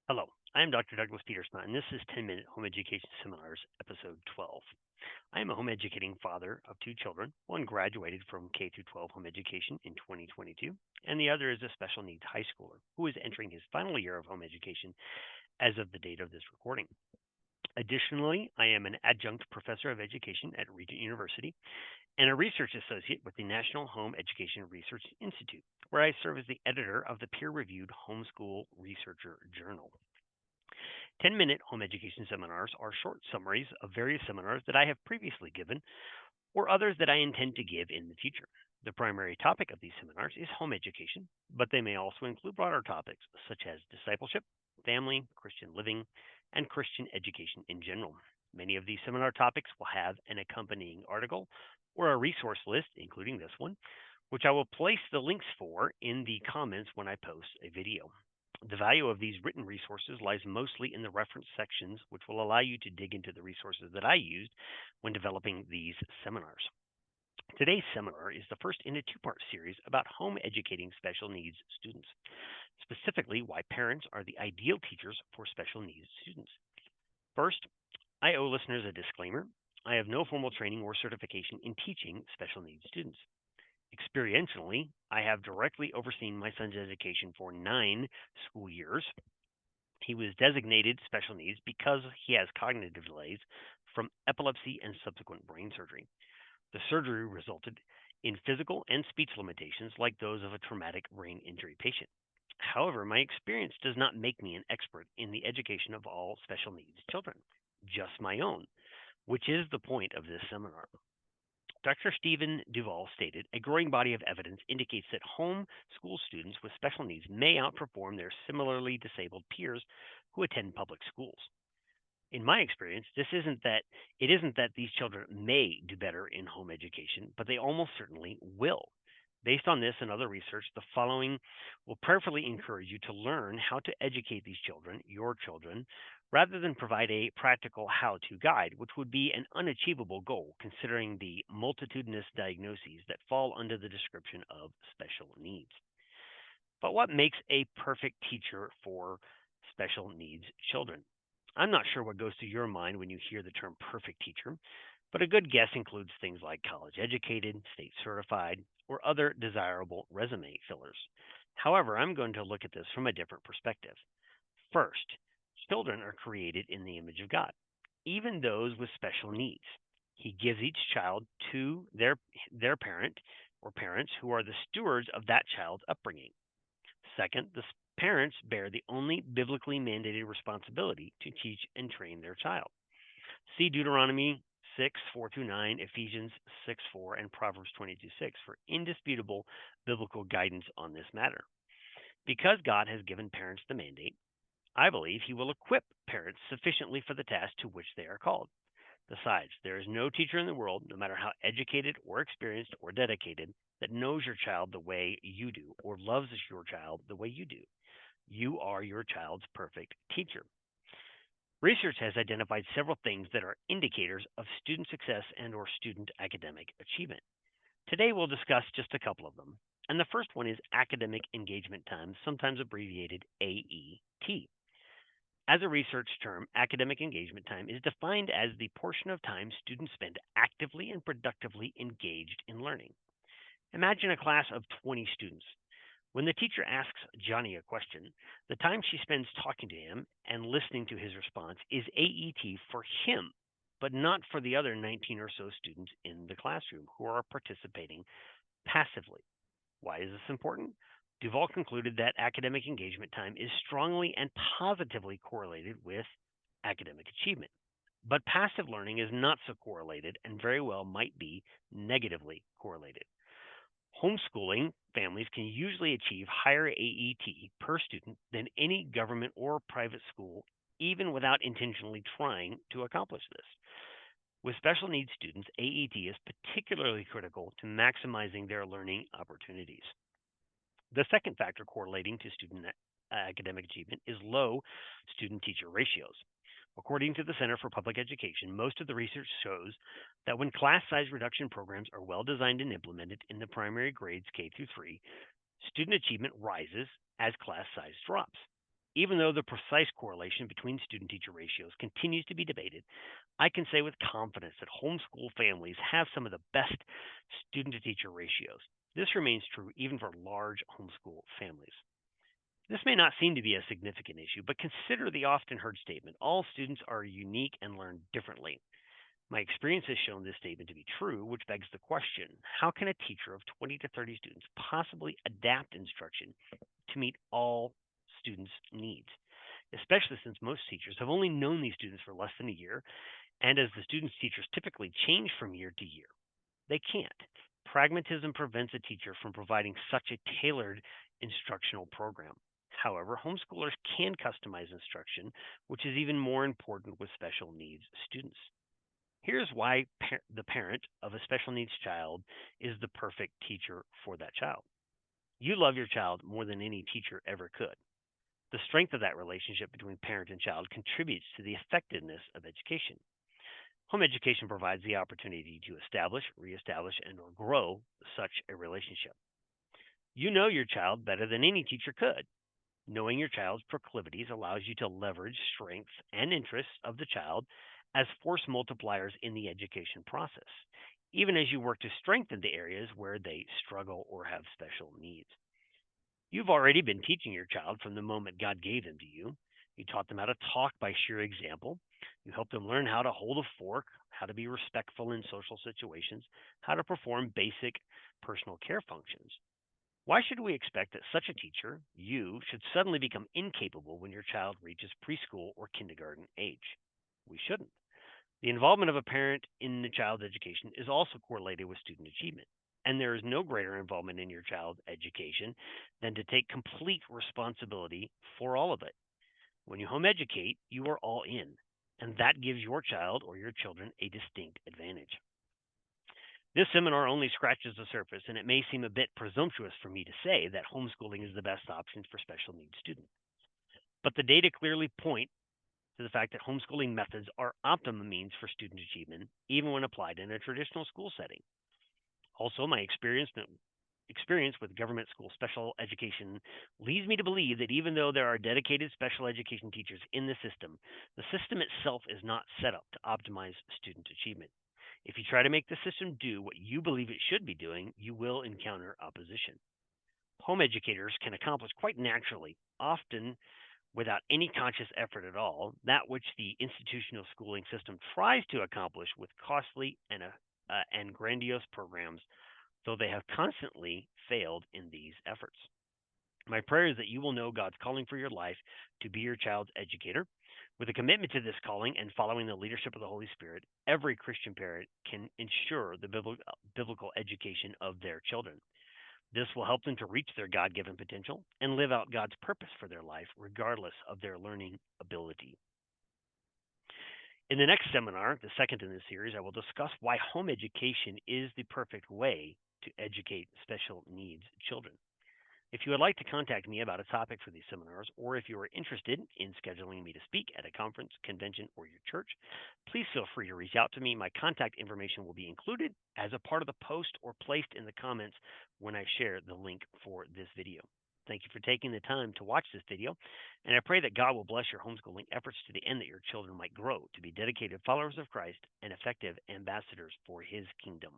Hello, I am Dr. Douglas Pietersma, and this is 10-Minute Home Education Seminars, Episode 12. I am a home educating father of two children. One graduated from K through 12 home education in 2022, and the other is a special needs high schooler who is entering his final year of home education as of the date of this recording. Additionally, I am an adjunct professor of education at Regent University and a research associate with the National Home Education Research Institute, where I serve as the editor of the peer reviewed Homeschool Researcher Journal. 10-minute home education seminars are short summaries of various seminars that I have previously given or others that I intend to give in the future. The primary topic of these seminars is home education, but they may also include broader topics such as discipleship, family, Christian living, and Christian education in general. Many of these seminar topics will have an accompanying article or a resource list, including this one, which I will place the links for in the comments when I post a video. The value of these written resources lies mostly in the reference sections, which will allow you to dig into the resources that I used when developing these seminars. Today's seminar is the first in a two-part series about home educating special needs students, specifically why parents are the ideal teachers for special needs students. First, I owe listeners a disclaimer. I have no formal training or certification in teaching special needs students. Experientially, I have directly overseen my son's education for 9 school years. He was designated special needs because he has cognitive delays from epilepsy and subsequent brain surgery. The surgery resulted in physical and speech limitations like those of a traumatic brain injury patient. However, my experience does not make me an expert in the education of all special needs children, just my own, which is the point of this seminar. Dr. Stephen Duvall stated, a growing body of evidence indicates that home school students with special needs may outperform their similarly disabled peers who attend public schools. In my experience, it isn't that these children may do better in home education, but they almost certainly will. Based on this and other research, the following will prayerfully encourage you to learn how to educate these children, your children, rather than provide a practical how to guide, which would be an unachievable goal considering the multitudinous diagnoses that fall under the description of special needs. But what makes a perfect teacher for special needs children? I'm not sure what goes through your mind when you hear the term perfect teacher, but a good guess includes things like college educated, state certified, or other desirable resume fillers. However, I'm going to look at this from a different perspective. First, children are created in the image of God, even those with special needs. He gives each child to their parent or parents who are the stewards of that child's upbringing. Second, the parents bear the only biblically mandated responsibility to teach and train their child. See Deuteronomy 6, 4 through 9, Ephesians 6, 4, and Proverbs 22, 6 for indisputable biblical guidance on this matter. Because God has given parents the mandate, I believe He will equip parents sufficiently for the task to which they are called. Besides, there is no teacher in the world, no matter how educated or experienced or dedicated, that knows your child the way you do or loves your child the way you do. You are your child's perfect teacher. Research has identified several things that are indicators of student success and or student academic achievement. Today we'll discuss just a couple of them. And the first one is academic engagement time, sometimes abbreviated AET. As a research term, academic engagement time is defined as the portion of time students spend actively and productively engaged in learning. Imagine a class of 20 students. When the teacher asks Johnny a question, the time she spends talking to him and listening to his response is AET for him, but not for the other 19 or so students in the classroom who are participating passively. Why is this important? Duval concluded that academic engagement time is strongly and positively correlated with academic achievement. But passive learning is not so correlated and very well might be negatively correlated. Homeschooling families can usually achieve higher AET per student than any government or private school, even without intentionally trying to accomplish this. With special needs students, AET is particularly critical to maximizing their learning opportunities. The second factor correlating to student academic achievement is low student teacher ratios. According to the Center for Public Education, most of the research shows that when class size reduction programs are well designed and implemented in the primary grades K through 3, student achievement rises as class size drops. Even though the precise correlation between student teacher ratios continues to be debated, I can say with confidence that homeschool families have some of the best student to teacher ratios. This remains true even for large homeschool families. This may not seem to be a significant issue, but consider the often heard statement all students are unique and learn differently. My experience has shown this statement to be true, which begs the question how can a teacher of 20 to 30 students possibly adapt instruction to meet all students' needs? Especially since most teachers have only known these students for less than a year, and as the students' teachers typically change from year to year. They can't. Pragmatism prevents a teacher from providing such a tailored instructional program. However, homeschoolers can customize instruction, which is even more important with special needs students. Here's why the parent of a special needs child is the perfect teacher for that child. You love your child more than any teacher ever could. The strength of that relationship between parent and child contributes to the effectiveness of education. Home education provides the opportunity to establish, reestablish, and or grow such a relationship. You know your child better than any teacher could. Knowing your child's proclivities allows you to leverage strengths and interests of the child as force multipliers in the education process, even as you work to strengthen the areas where they struggle or have special needs. You've already been teaching your child from the moment God gave them to you. You taught them how to talk by sheer example. You helped them learn how to hold a fork, how to be respectful in social situations, how to perform basic personal care functions. Why should we expect that such a teacher, you, should suddenly become incapable when your child reaches preschool or kindergarten age? We shouldn't. The involvement of a parent in the child's education is also correlated with student achievement. And there is no greater involvement in your child's education than to take complete responsibility for all of it. When you home educate, you are all in, and that gives your child or your children a distinct advantage. This seminar only scratches the surface, and it may seem a bit presumptuous for me to say that homeschooling is the best option for special needs students. But the data clearly point to the fact that homeschooling methods are optimum means for student achievement, even when applied in a traditional school setting. Also, my experience with government school special education leads me to believe that even though there are dedicated special education teachers in the system itself is not set up to optimize student achievement. If you try to make the system do what you believe it should be doing, you will encounter opposition. Home educators can accomplish quite naturally, often without any conscious effort at all, that which the institutional schooling system tries to accomplish with costly and grandiose programs, though they have constantly failed in these efforts. My prayer is that you will know God's calling for your life to be your child's educator. With a commitment to this calling and following the leadership of the Holy Spirit, every Christian parent can ensure the biblical education of their children. This will help them to reach their God given potential and live out God's purpose for their life, regardless of their learning ability. In the next seminar, the second in this series, I will discuss why home education is the perfect way to educate special needs children. If you would like to contact me about a topic for these seminars, or if you are interested in scheduling me to speak at a conference, convention, or your church, please feel free to reach out to me. My contact information will be included as a part of the post or placed in the comments when I share the link for this video. Thank you for taking the time to watch this video, and I pray that God will bless your homeschooling efforts to the end that your children might grow to be dedicated followers of Christ and effective ambassadors for His kingdom.